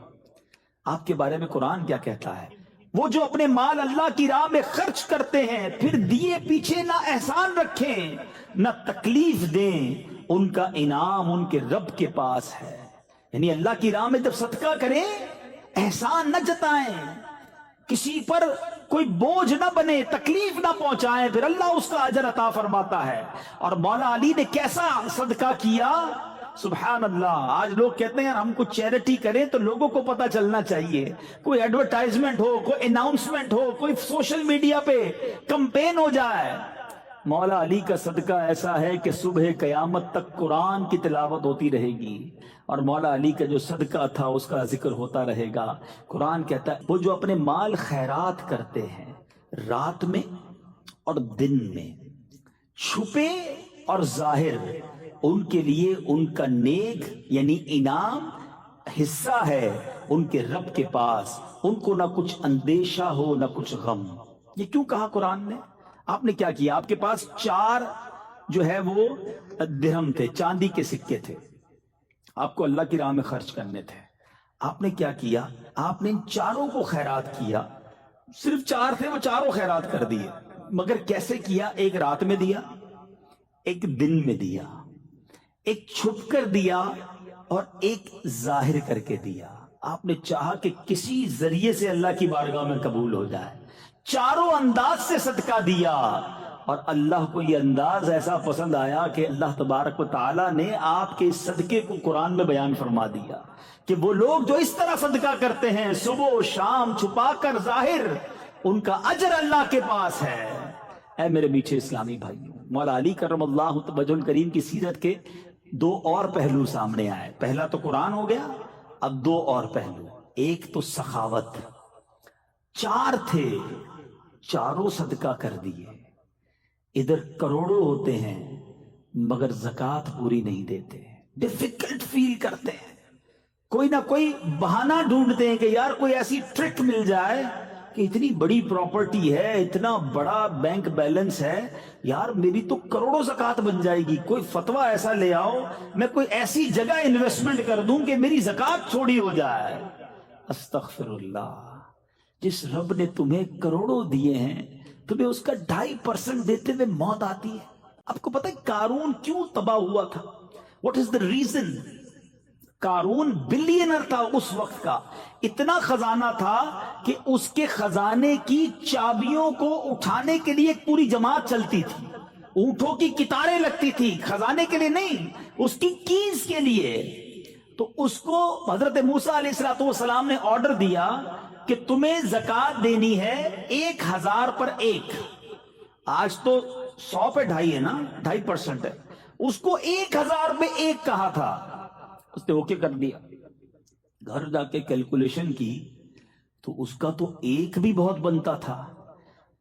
آپ کے بارے میں قرآن کیا کہتا ہے. وہ جو اپنے مال اللہ کی راہ میں خرچ کرتے ہیں، پھر دیے پیچھے نہ احسان رکھیں نہ تکلیف دیں، ان کا انعام ان کے رب کے پاس ہے. یعنی اللہ کی راہ میں جب صدقہ کریں احسان نہ جتائیں. کسی پر کوئی بوجھ نہ بنے، تکلیف نہ پہنچائیں، پھر اللہ اس کا اجر عطا فرماتا ہے۔ اور مولا علی نے کیسا صدقہ کیا، سبحان اللہ۔ آج لوگ کہتے ہیں ہم کچھ چیریٹی کریں تو لوگوں کو پتا چلنا چاہیے، کوئی ایڈورٹائزمنٹ ہو، کوئی اناؤنسمنٹ ہو، کوئی سوشل میڈیا پہ کمپین ہو جائے۔ مولا علی کا صدقہ ایسا ہے کہ صبح قیامت تک قرآن کی تلاوت ہوتی رہے گی، اور مولا علی کا جو صدقہ تھا اس کا ذکر ہوتا رہے گا۔ قرآن کہتا ہے وہ جو اپنے مال خیرات کرتے ہیں رات میں اور دن میں، چھپے اور ظاہر، ان کے لیے ان کا نیک یعنی انعام حصہ ہے ان کے رب کے پاس، ان کو نہ کچھ اندیشہ ہو نہ کچھ غم۔ یہ کیوں کہا قرآن نے؟ آپ نے کیا کیا؟ آپ کے پاس 4 جو ہے وہ درہم تھے، چاندی کے سکے تھے، آپ کو اللہ کی راہ میں خرچ کرنے تھے۔ آپ نے کیا کیا؟ آپ نے ان 4 کو خیرات کیا۔ صرف 4 تھے، وہ 4 خیرات کر دیے، مگر کیسے کیا؟ ایک رات میں دیا، ایک دن میں دیا، ایک چھپ کر دیا اور ایک ظاہر کر کے دیا۔ آپ نے چاہا کہ کسی ذریعے سے اللہ کی بارگاہ میں قبول ہو جائے، 4 انداز سے صدقہ دیا، اور اللہ کو یہ انداز ایسا پسند آیا کہ اللہ تبارک و تعالیٰ نے آپ کے اس صدقے کو قرآن میں بیان فرما دیا کہ وہ لوگ جو اس طرح صدقہ کرتے ہیں صبح و شام، چھپا کر ظاہر، ان کا اجر اللہ کے پاس ہے۔ اے میرے میٹھے اسلامی بھائیوں، مولا علی کرم اللہ وجہ الکریم کی سیرت کے 2 اور پہلو سامنے آئے۔ پہلا تو قرآن ہو گیا، اب 2 اور پہلو۔ ایک تو سخاوت، 4 تھے، 4 صدقہ کر دیے۔ ادھر کروڑوں ہوتے ہیں مگر زکوٰۃ پوری نہیں دیتے، ڈیفیکلٹ فیل کرتے ہیں، کوئی نہ کوئی بہانہ ڈھونڈتے ہیں کہ یار کوئی ایسی ٹرک مل جائے کہ اتنی بڑی پراپرٹی ہے، اتنا بڑا بینک بیلنس ہے، یار میری تو کروڑوں زکوٰۃ بن جائے گی، کوئی فتویٰ ایسا لے آؤ، میں کوئی ایسی جگہ انویسٹمنٹ کر دوں کہ میری زکوٰۃ تھوڑی ہو جائے۔ استغفر اللہ، جس رب نے تمہیں کروڑوں دیے ہیں، تمہیں اس کا 2.5% دیتے ہوئے موت آتی ہے۔ آپ کو پتہ ہے قارون کیوں تباہ ہوا تھا؟ What is the reason? قارون بلینر تھا اس وقت کا، اتنا خزانہ تھا کہ اس کے خزانے کی چابیوں کو اٹھانے کے لیے ایک پوری جماعت چلتی تھی، اونٹوں کی قطاریں لگتی تھی، خزانے کے لیے نہیں، اس کی کیز کے لیے۔ تو اس کو حضرت موسیٰ علیہ السلام نے آرڈر دیا کہ تمہیں زکوٰۃ دینی ہے 1000 پر 1۔ آج تو 100 پہ 2.5 ہے نا، 2.5% ہے، اس کو 1000 پہ 1 کہا تھا۔ اس نے اوکے کر دیا، گھر جا کے کیلکولیشن کی تو اس کا تو 1 بھی بہت بنتا تھا،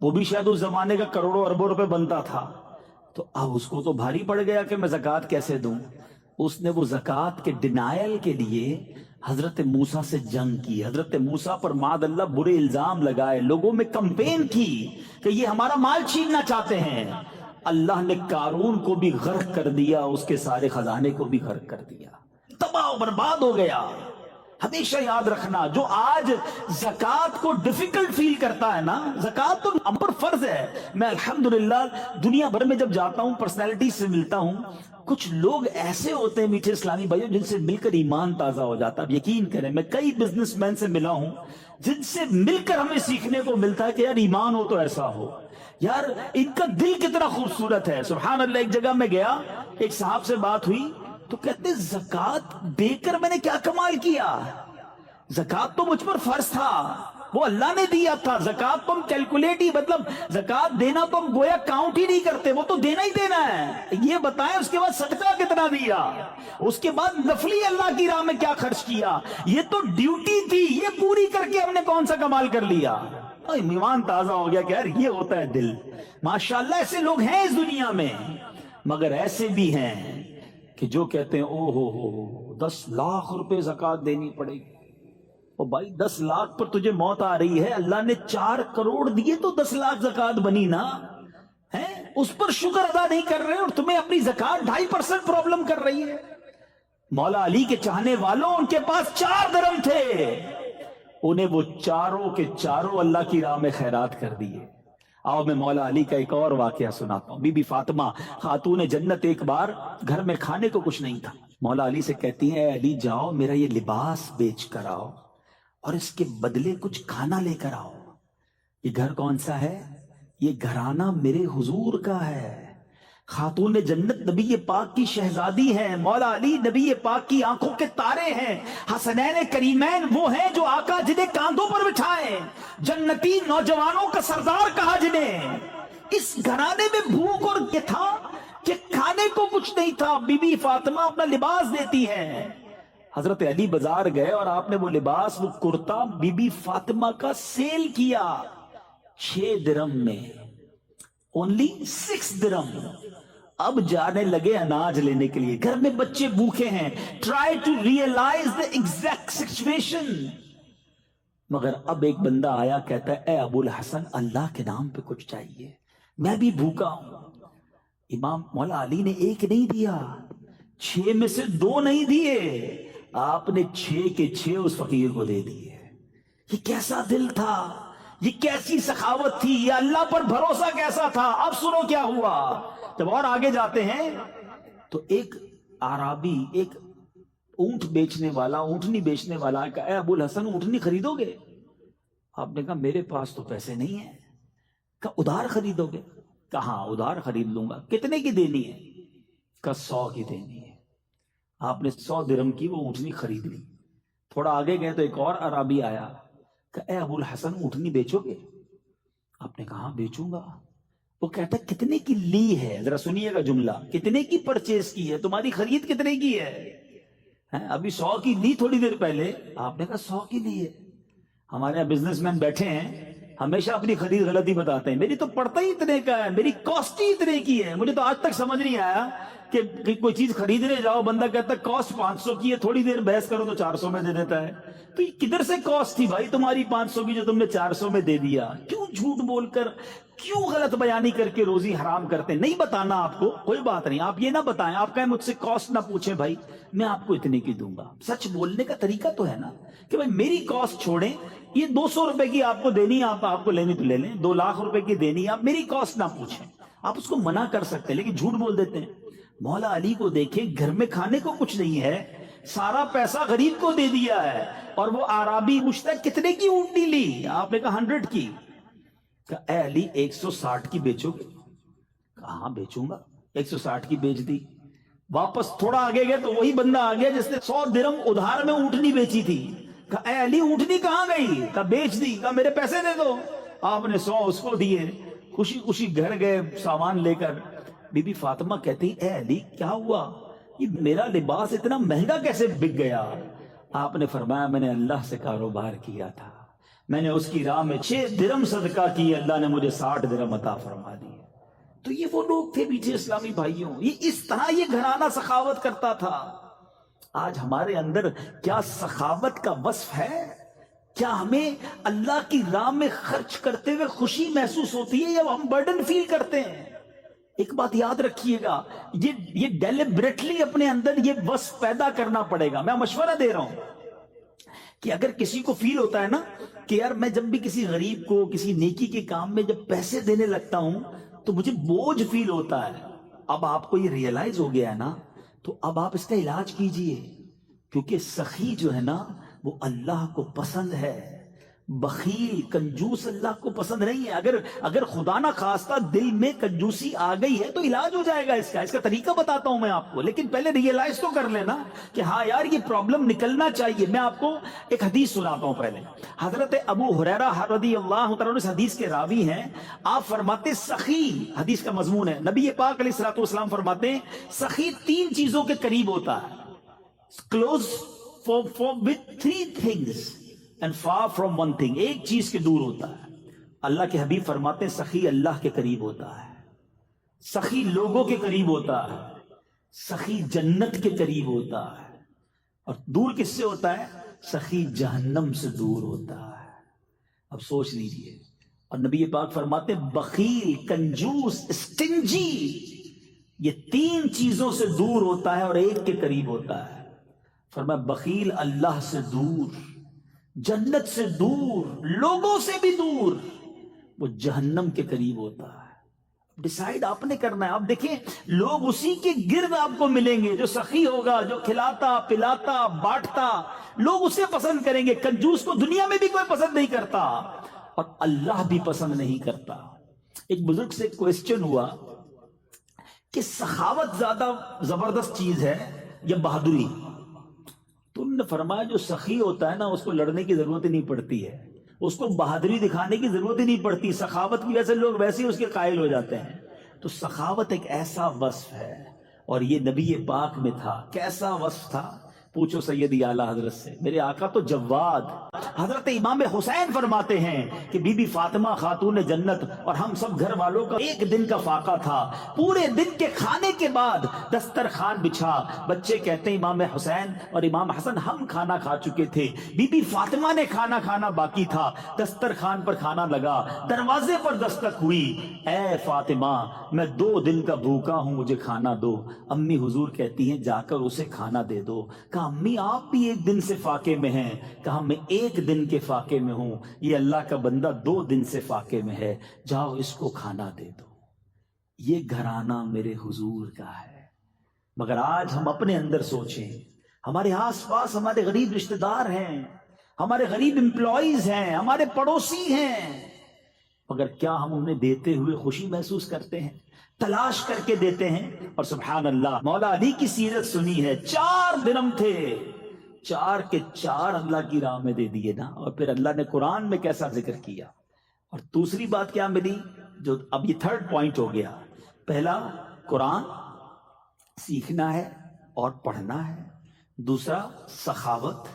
وہ بھی شاید اس زمانے کا کروڑوں اربوں روپے بنتا تھا۔ تو اب اس کو تو بھاری پڑ گیا کہ میں زکوٰۃ کیسے دوں۔ اس نے وہ زکوٰۃ کے ڈینائل کے لیے حضرت موسیٰ سے جنگ کی، حضرت موسیٰ پر معاذ اللہ برے الزام لگائے، لوگوں میں کمپین کی کہ یہ ہمارا مال چھیننا چاہتے ہیں۔ اللہ نے قارون کو بھی غرق کر دیا، اس کے سارے خزانے کو بھی غرق کر دیا، تباہ و برباد ہو گیا۔ ہمیشہ یاد رکھنا، جو آج زکوٰۃ کو ڈیفیکلٹ فیل کرتا ہے نا، زکوٰۃ تو ہم پر فرض ہے۔ میں الحمدللہ دنیا بھر میں جب جاتا ہوں، پرسنالٹی سے ملتا ہوں، کچھ لوگ ایسے ہوتے ہیں میٹھے اسلامی بھائیوں جن سے مل کر ایمان تازہ ہو جاتا ہے۔ اب یقین کریں، میں کئی بزنس مین سے ملا ہوں جن سے مل کر ہمیں سیکھنے کو ملتا ہے کہ یار ایمان ہو تو ایسا ہو، یار ان کا دل کتنا خوبصورت ہے، سبحان اللہ۔ ایک جگہ میں گیا، ایک صاحب سے بات ہوئی تو کہتے زکوٰۃ دے کر میں نے کیا کمال کیا، زکوٰۃ تو مجھ پر فرض تھا، وہ اللہ نے دیا تھا، زکوٰۃ تو ہم کیلکولیٹ ہی، مطلب زکوٰۃ دینا تو ہم گویا کاؤنٹ ہی نہیں کرتے، وہ تو دینا ہی دینا ہے۔ یہ بتائیں اس کے بعد صدقہ کتنا دیا، اس کے بعد نفلی اللہ کی راہ میں کیا خرچ کیا، یہ تو ڈیوٹی تھی، یہ پوری کر کے ہم نے کون سا کمال کر لیا۔ ایمان تازہ ہو گیا کہ یار یہ ہوتا ہے دل۔ ماشاءاللہ ایسے لوگ ہیں اس دنیا میں، مگر ایسے بھی ہیں کہ جو کہتے ہیں او ہو 10 لاکھ روپے زکوٰۃ دینی پڑے گی۔ او بھائی 10 لاکھ پر تجھے موت آ رہی ہے، اللہ نے 4 کروڑ دیے تو 10 لاکھ زکوٰۃ بنی نا، ہے اس پر شکر ادا نہیں کر رہے، اور تمہیں اپنی زکوٰۃ 2.5% پرابلم کر رہی ہے۔ مولا علی کے چاہنے والوں، ان کے پاس 4 درم تھے، انہیں وہ 4 کے 4 اللہ کی راہ میں خیرات کر دیے۔ آؤ میں مولا علی کا ایک اور واقعہ سناتا ہوں۔ بی بی فاطمہ خاتون جنت ایک بار گھر میں کھانے کو کچھ نہیں تھا، مولا علی سے کہتی ہیں اے علی جاؤ میرا یہ لباس بیچ کر آؤ اور اس کے بدلے کچھ کھانا لے کر آؤ۔ یہ گھر کون سا ہے؟ یہ گھرانہ میرے حضور کا ہے. خاتون جنت نبی پاک کی شہزادی ہے. مولا علی نبی پاک کی آنکھوں کے تارے ہیں. حسنین کریمین وہ ہیں جو آقا جنہیں کاندھوں پر بٹھائے. جنتی نوجوانوں کا سردار کہا جنہیں. اس گھرانے میں بھوک اور یہ تھا کہ کھانے کو کچھ نہیں تھا. بی بی فاطمہ اپنا لباس دیتی ہے. حضرت علی بازار گئے اور آپ نے وہ لباس، وہ کرتا بی بی فاطمہ کا سیل کیا 6 درہم میں. اونلی 6 درہم. اب جانے لگے اناج لینے کے لیے. گھر میں بچے بھوکے ہیں. Try to realise the exact situation. مگر اب ایک بندہ آیا، کہتا ہے اے ابو الحسن اللہ کے نام پہ کچھ چاہیے، میں بھی بھوکا ہوں. امام مولا علی نے 1 نہیں دیا، 6 میں سے 2 نہیں دیے. آپ نے 6 کے 6 اس فقیر کو دے دیے. یہ کیسا دل تھا، یہ کیسی سخاوت تھی، یہ اللہ پر بھروسہ کیسا تھا. اب سنو کیا ہوا. جب اور آگے جاتے ہیں تو ایک عرابی، ایک اونٹ بیچنے والا، اونٹنی بیچنے والا کہا اے ابو الحسن اونٹنی خریدو گے؟ آپ نے کہا میرے پاس تو پیسے نہیں ہیں. کہا ادھار خریدو گے؟ کہا ہاں ادھار خرید لوں گا. کتنے کی دینی ہے؟ کہا 100 کی دینی ہے. آپ نے 100 درہم کی وہ اونٹنی خرید لی. تھوڑا آگے گئے تو ایک اور عرابی آیا کہ اے ابو الحسن اونٹنی بیچو گے؟ آپ نے کہا ہاں بیچوں گا. وہ کہتا ہے کتنے کی لی ہے؟ ذرا سنیے گا جملہ، کتنے کی پرچیز کی ہے، تمہاری خرید کتنے کی ہے؟ ابھی 100 کی لی تھوڑی دیر پہلے. آپ نے کہا 100 کی لی ہے. ہمارے یہاں بزنس مین بیٹھے ہیں، ہمیشہ اپنی خرید غلطی بتاتے ہیں. میری تو پڑتا ہی اتنے کا ہے، میری کاسٹ ہی اتنے کی ہے. مجھے تو آج تک سمجھ نہیں آیا کہ کوئی چیز خریدنے جاؤ، بندہ کہتا ہے کاسٹ 500 کی ہے، تھوڑی دیر بحث کرو تو 400 میں دے دیتا ہے. تو یہ کدھر سے کاسٹ تھی بھائی تمہاری 500 کی جو تم نے 400 میں دے دیا؟ کیوں جھوٹ بول کر، کیوں غلط بیانی کر کے روزی حرام کرتے ہیں؟ نہیں بتانا آپ کو کوئی بات نہیں، آپ یہ نہ بتائیں، آپ کہیں مجھ سے کاسٹ نہ پوچھیں بھائی میں آپ کو اتنے کی دوں گا. سچ بولنے کا طریقہ تو ہے نا کہ بھائی میری کاسٹ چھوڑیں، یہ 200 روپے کی آپ کو دینی، آپ کو لینی تو لے لیں. 2 لاکھ روپے کی دینی، آپ میری کاسٹ نہ پوچھیں. آپ اس کو منع کر سکتے ہیں لیکن جھوٹ بول دیتے ہیں. مولا علی کو دیکھیں، گھر میں کھانے کو کچھ نہیں ہے، سارا پیسہ غریب کو دے دیا ہے. اور وہ عرابی پوچھتا ہے کتنے کی اونٹنی لی؟ آپ نے کہا 100 کی. کہا اے علی 160 کی بیچو گے؟ کہا ہاں بیچوں گا. 160 کی بیچ دی. واپس تھوڑا آگے گئے تو وہی بندہ آ گیا جس نے 100 درہم ادھار میں اونٹنی بیچی تھی. کہا اے علی اونٹنی کہاں گئی؟ کہا بیچ دی. کہا میرے پیسے دے دو. آپ نے 100 اس کو دیے. خوشی خوشی گھر گئے سامان لے کر. بی بی فاطمہ کہتی اے علی کیا ہوا، یہ میرا لباس اتنا مہنگا کیسے بک گیا؟ آپ نے فرمایا میں نے اللہ سے کاروبار کیا تھا، میں نے اس کی راہ میں 6 درہم صدقہ کی، اللہ نے مجھے 60 درہم عطا فرما دی. تو یہ وہ لوگ تھے میٹھے اسلامی بھائیوں، یہ اس طرح یہ گھرانہ سخاوت کرتا تھا. آج ہمارے اندر کیا سخاوت کا وصف ہے؟ کیا ہمیں اللہ کی راہ میں خرچ کرتے ہوئے خوشی محسوس ہوتی ہے یا ہم برڈن فیل کرتے ہیں؟ ایک بات یاد رکھیے گا، یہ ڈیلیبریٹلی اپنے اندر یہ وصف پیدا کرنا پڑے گا. میں مشورہ دے رہا ہوں کہ اگر کسی کو فیل ہوتا ہے نا کہ یار میں جب بھی کسی غریب کو کسی نیکی کے کام میں جب پیسے دینے لگتا ہوں تو مجھے بوجھ فیل ہوتا ہے، اب آپ کو یہ ریئلائز ہو گیا ہے نا، تو اب آپ اس کا علاج کیجئے. کیونکہ سخی جو ہے نا وہ اللہ کو پسند ہے، بخیل کنجوس اللہ کو پسند نہیں ہے. اگر خدا نہ خواستہ دل میں کنجوسی آ گئی ہے تو علاج ہو جائے گا. اس کا طریقہ بتاتا ہوں میں آپ کو، لیکن پہلے ریئلائز تو کر لینا کہ ہاں یار یہ پرابلم نکلنا چاہیے. میں آپ کو ایک حدیث سناتا ہوں. پہلے حضرت ابو ہریرہ رضی اللہ تعالیٰ اس حدیث کے راوی ہیں. آپ فرماتے سخی، حدیث کا مضمون ہے، نبی پاک علیہ الصلوۃ والسلام فرماتے ہیں سخی 3 چیزوں کے قریب ہوتا ہے. close with 3 things and far from 1 thing. ایک چیز کے دور ہوتا ہے. اللہ کے حبیب فرماتے ہیں سخی اللہ کے قریب ہوتا ہے، سخی لوگوں کے قریب ہوتا ہے، سخی جنت کے قریب ہوتا ہے. اور دور کس سے ہوتا ہے؟ سخی جہنم سے دور ہوتا ہے. اب سوچ لیجئے. اور نبی پاک فرماتے ہیں بخیل کنجوس اسٹنجی یہ 3 چیزوں سے دور ہوتا ہے اور ایک کے قریب ہوتا ہے. فرمایا بخیل اللہ سے دور، جنت سے دور، لوگوں سے بھی دور، وہ جہنم کے قریب ہوتا ہے. ڈیسائیڈ آپ نے کرنا ہے. آپ دیکھیں لوگ اسی کے گرد آپ کو ملیں گے جو سخی ہوگا، جو کھلاتا پلاتا بانٹتا، لوگ اسے پسند کریں گے. کنجوس کو دنیا میں بھی کوئی پسند نہیں کرتا. اور اللہ بھی پسند نہیں کرتا. ایک بزرگ سے کوسچن ہوا کہ سخاوت زیادہ زبردست چیز ہے یا بہادری؟ تو انہوں نے فرمایا جو سخی ہوتا ہے نا اس کو لڑنے کی ضرورت ہی نہیں پڑتی ہے, اس کو بہادری دکھانے کی ضرورت ہی نہیں پڑتی. سخاوت کی وجہ سے لوگ ویسے ہی اس کے قائل ہو جاتے ہیں. تو سخاوت ایک ایسا وصف ہے اور یہ نبی پاک میں تھا. کیسا وصف تھا؟ پوچھو سیدی اعلیٰ حضرت سے. میرے آقا تو جواد. حضرت امام حسین فرماتے ہیں کہ بی بی فاطمہ خاتون جنت اور ہم سب گھر والوں کا ایک دن کا فاقہ تھا. پورے دن کے کھانے کے بعد دسترخوان بچھا. بچے کہتے ہیں امام حسین اور امام حسن ہم کھانا کھا چکے تھے, بی بی فاطمہ نے کھانا کھانا باقی تھا. دسترخوان پر کھانا لگا, دروازے پر دستک ہوئی. اے فاطمہ میں 2 دن کا بھوکا ہوں, مجھے کھانا دو. امی حضور کہتی ہیں جا کر اسے کھانا دے دو. کہا امی آپ بھی 1 دن سے فاقے میں ہیں. کہا میں 1 دن کے فاقے میں ہوں, یہ اللہ کا بندہ 2 دن سے فاقے میں ہے, جاؤ اس کو کھانا دے دو. یہ گھرانہ میرے حضور کا ہے. مگر آج ہم اپنے اندر سوچیں, ہمارے آس پاس ہمارے غریب رشتہ دار ہیں, ہمارے غریب امپلائیز ہیں, ہمارے پڑوسی ہیں, مگر کیا ہم انہیں دیتے ہوئے خوشی محسوس کرتے ہیں؟ تلاش کر کے دیتے ہیں. اور سبحان اللہ, مولا علی کی سیرت سنی ہے, 4 درہم تھے, 4 کے 4 اللہ کی راہ میں دے دیے نا. اور پھر اللہ نے قرآن میں کیسا ذکر کیا. اور دوسری بات کیا ملی, جو اب یہ 3rd پوائنٹ ہو گیا. پہلا قرآن سیکھنا ہے اور پڑھنا ہے, دوسرا سخاوت,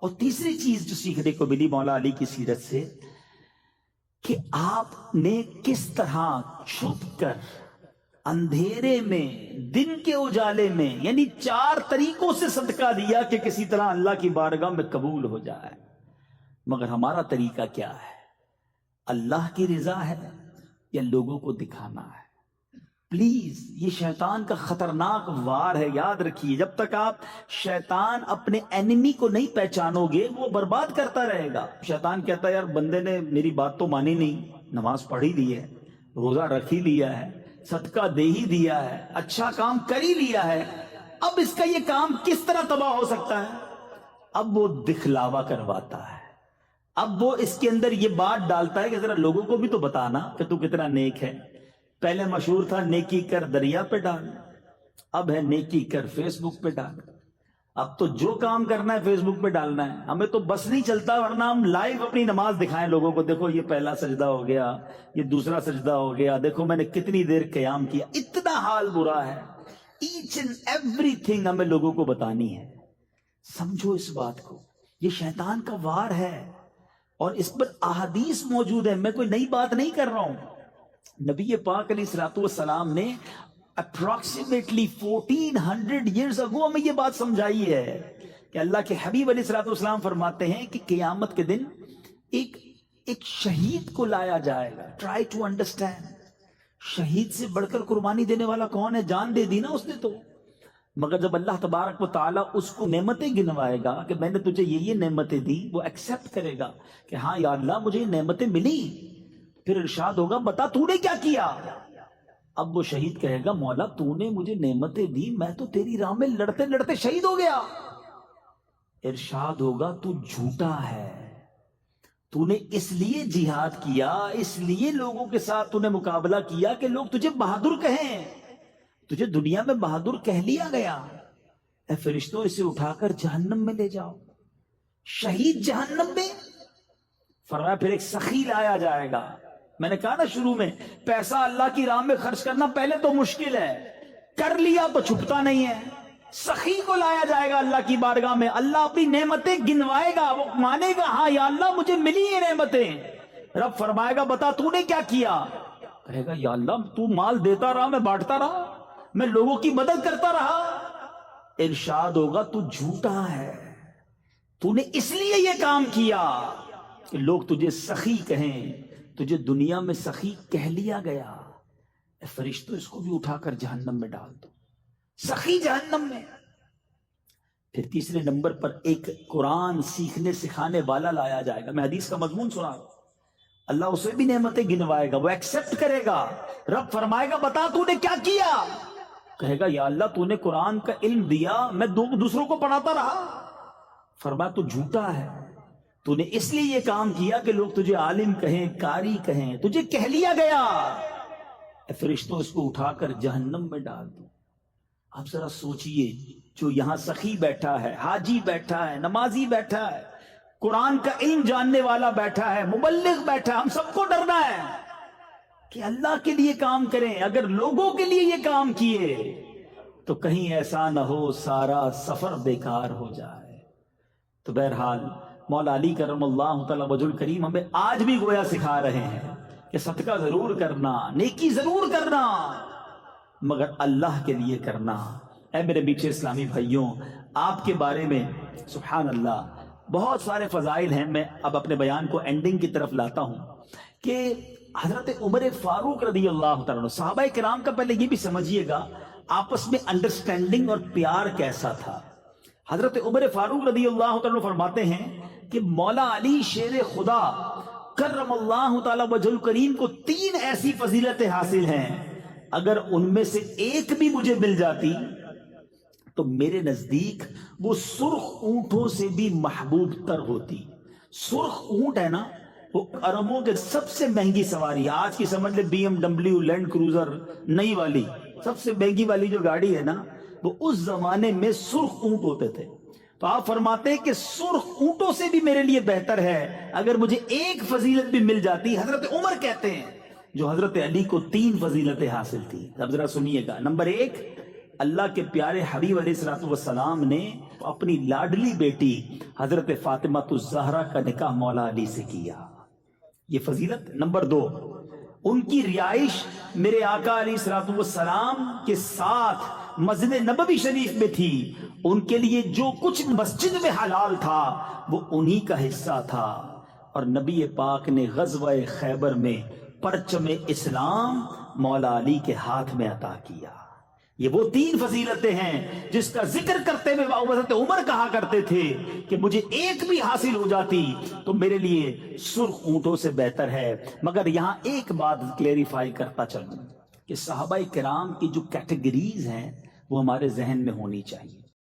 اور تیسری چیز جو سیکھنے کو ملی مولا علی کی سیرت سے کہ آپ نے کس طرح چھپ کر اندھیرے میں دن کے اجالے میں, یعنی 4 طریقوں سے صدقہ دیا کہ کسی طرح اللہ کی بارگاہ میں قبول ہو جائے. مگر ہمارا طریقہ کیا ہے؟ اللہ کی رضا ہے یا لوگوں کو دکھانا ہے؟ پلیز, یہ شیطان کا خطرناک وار ہے, یاد رکھیے. جب تک آپ شیطان اپنے اینیمی کو نہیں پہچانو گے وہ برباد کرتا رہے گا. شیطان کہتا ہے یار بندے نے میری بات تو مانی نہیں, نماز پڑھ ہی لی ہے, روزہ رکھ ہی لیا ہے, صدقہ دے ہی دیا ہے, اچھا کام کر ہی لیا ہے, اب اس کا یہ کام کس طرح تباہ ہو سکتا ہے؟ اب وہ دکھلاوا کرواتا ہے. اب وہ اس کے اندر یہ بات ڈالتا ہے کہ ذرا لوگوں کو بھی تو بتانا کہ تو کتنا نیک ہے. پہلے مشہور تھا نیکی کر دریا پہ ڈال, اب ہے نیکی کر فیس بک پہ ڈال. اب تو جو کام کرنا ہے فیس بک پہ ڈالنا ہے. ہمیں تو بس نہیں چلتا, ورنہ ہم لائیو اپنی نماز دکھائیں لوگوں کو, دیکھو یہ پہلا سجدہ ہو گیا, یہ دوسرا سجدہ ہو گیا, دیکھو میں نے کتنی دیر قیام کیا. اتنا حال برا ہے, ایچ اینڈ ایوری تھنگ ہمیں لوگوں کو بتانی ہے. سمجھو اس بات کو, یہ شیطان کا وار ہے اور اس پر احادیث موجود ہے. میں کوئی نئی بات نہیں کر رہا ہوں. نبی پاک علیہ الصلوۃ والسلام نے اپروکسیمیٹلی 1400 ایئرز اگو ہمیں یہ بات سمجھائی ہے کہ اللہ کے حبیب علیہ الصلوۃ والسلام فرماتے ہیں کہ قیامت کے دن ایک شہید کو لایا جائے گا. ٹرائی ٹو انڈرسٹینڈ, شہید سے بڑھ کر قربانی دینے والا کون ہے؟ جان دے دی نا اس نے تو. مگر جب اللہ تبارک و تعالیٰ اس کو نعمتیں گنوائے گا کہ میں نے تجھے یہ نعمتیں دی, وہ ایکسپٹ کرے گا کہ ہاں یا اللہ مجھے یہ نعمتیں ملی. پھر ارشاد ہوگا بتا تو نے کیا کیا؟ اب وہ شہید کہے گا مولا تو نے مجھے نعمتیں دی, میں تو تیری راہ میں لڑتے لڑتے شہید ہو گیا. ارشاد ہوگا تو جھوٹا ہے, تو نے اس لیے جہاد کیا, اس لیے لوگوں کے ساتھ تو نے مقابلہ کیا کہ لوگ تجھے بہادر کہیں, تجھے دنیا میں بہادر کہہ لیا گیا. اے فرشتوں اسے اٹھا کر جہنم میں لے جاؤ. شہید جہنم میں. فرمایا پھر ایک سخی لایا جائے گا. میں نے کہا نا شروع میں, پیسہ اللہ کی راہ میں خرچ کرنا پہلے تو مشکل ہے, کر لیا تو چھپتا نہیں ہے. سخی کو لایا جائے گا اللہ کی بارگاہ میں. اللہ اپنی نعمتیں گنوائے گا, وہ مانے گا ہاں یا اللہ مجھے ملی یہ نعمتیں. رب فرمائے گا بتا تو نے کیا کیا؟ کہے گا یا اللہ تو مال دیتا رہا, میں بانٹتا رہا, میں لوگوں کی مدد کرتا رہا. ارشاد ہوگا تو جھوٹا ہے, تو نے اس لیے یہ کام کیا کہ لوگ تجھے سخی کہیں, تجھے دنیا میں سخی کہہ لیا گیا. اے فرشتوں اس کو بھی اٹھا کر جہنم میں ڈال دو. سخی جہنم میں. پھر تیسرے نمبر پر ایک قرآن سیکھنے سکھانے والا لایا جائے گا. میں حدیث کا مضمون سنا رہا ہوں. اللہ اسے بھی نعمتیں گنوائے گا, وہ ایکسپٹ کرے گا. رب فرمائے گا بتا تو نے کیا کیا؟ کہے گا یا اللہ تو نے قرآن کا علم دیا, میں دوسروں کو پڑھاتا رہا. فرمایا تو جھوٹا ہے, تو نے اس لیے یہ کام کیا کہ لوگ تجھے عالم کہیں، قاری کہیں، تجھے کہہ لیا گیا، اے فرشتوں اس کو اٹھا کر جہنم میں ڈال دو۔ آپ ذرا سوچئے، جو یہاں سخی بیٹھا ہے، حاجی بیٹھا ہے، نمازی بیٹھا ہے، قرآن کا علم جاننے والا بیٹھا ہے، مبلغ بیٹھا ہے، ہم سب کو ڈرنا ہے کہ اللہ کے لیے کام کریں۔ اگر لوگوں کے لیے یہ کام کیے تو کہیں ایسا نہ ہو سارا سفر بیکار ہو جائے۔ تو بہرحال مولا علی کرم اللہ تعالی وجہ الکریم ہمیں آج بھی گویا سکھا رہے ہیں کہ صدقہ ضرور کرنا، نیکی ضرور کرنا، مگر اللہ کے لیے کرنا۔ اے میرے میٹھے اسلامی بھائیوں، آپ کے بارے میں سبحان اللہ بہت سارے فضائل ہیں۔ میں اب اپنے بیان کو اینڈنگ کی طرف لاتا ہوں کہ حضرت عمر فاروق رضی اللہ تعالیٰ عنہ، صحابہ کرام کا پہلے یہ بھی سمجھیے گا آپس میں انڈرسٹینڈنگ اور پیار کیسا تھا۔ حضرت عمر فاروق رضی اللہ تعالیٰ عنہ فرماتے ہیں کہ مولا علی شیر خدا کرم اللہ تعالیٰ وجہ الکریم کو 3 ایسی فضیلتیں حاصل ہیں، اگر ان میں سے ایک بھی مجھے مل جاتی تو میرے نزدیک وہ سرخ اونٹوں سے بھی محبوب تر ہوتی۔ سرخ اونٹ ہے نا، وہ عربوں کے سب سے مہنگی سواری، آج کی سمجھ لے B M W, land cruiser نئی والی سب سے مہنگی والی جو گاڑی ہے نا، وہ اس زمانے میں سرخ اونٹ ہوتے تھے۔ تو آپ فرماتے ہیں کہ سرخ اونٹوں سے بھی میرے لیے بہتر ہے اگر مجھے ایک فضیلت بھی مل جاتی۔ حضرت عمر کہتے ہیں جو حضرت علی کو 3 فضیلتیں حاصل تھی، اب ذرا سنیے گا۔ نمبر 1، اللہ کے پیارے حبیب علیہ السلام نے اپنی لاڈلی بیٹی حضرت فاطمہ الزہرا کا نکاح مولا علی سے کیا، یہ فضیلت۔ نمبر 2، ان کی رہائش میرے آقا علیہ السلام کے ساتھ مسجد نبوی شریف میں تھی، ان کے لیے جو کچھ مسجد میں حلال تھا وہ انہی کا حصہ تھا، اور نبی پاک نے غزوہ خیبر میں پرچم اسلام مولا علی کے ہاتھ میں عطا کیا۔ یہ وہ 3 فضیلتیں ہیں جس کا ذکر کرتے ہوئے حضرت عمر کہا کرتے تھے کہ مجھے ایک بھی حاصل ہو جاتی تو میرے لیے سرخ اونٹوں سے بہتر ہے۔ مگر یہاں ایک بات کلیریفائی کرتا چلوں کہ صحابہ کرام کی جو کیٹیگریز ہیں وہ ہمارے ذہن میں ہونی چاہیے۔